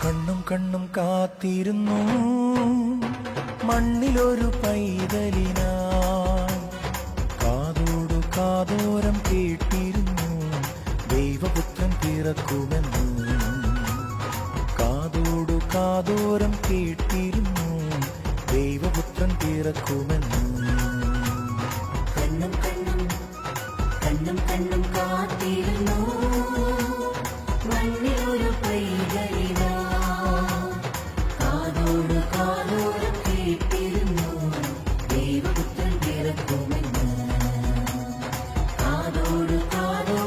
കണ്ണും കണ്ണും കാത്തിരുന്നു മണ്ണിലൊരു പൈതലിനായി. കാതോടു കാതോരം കേട്ടിരുന്നു ദൈവപുത്രൻ പിറക്കുമെന്ന്. കാതോടു കാതോരം കേട്ടിരുന്നു ദൈവപുത്രൻ പിറക്കുമെന്ന്.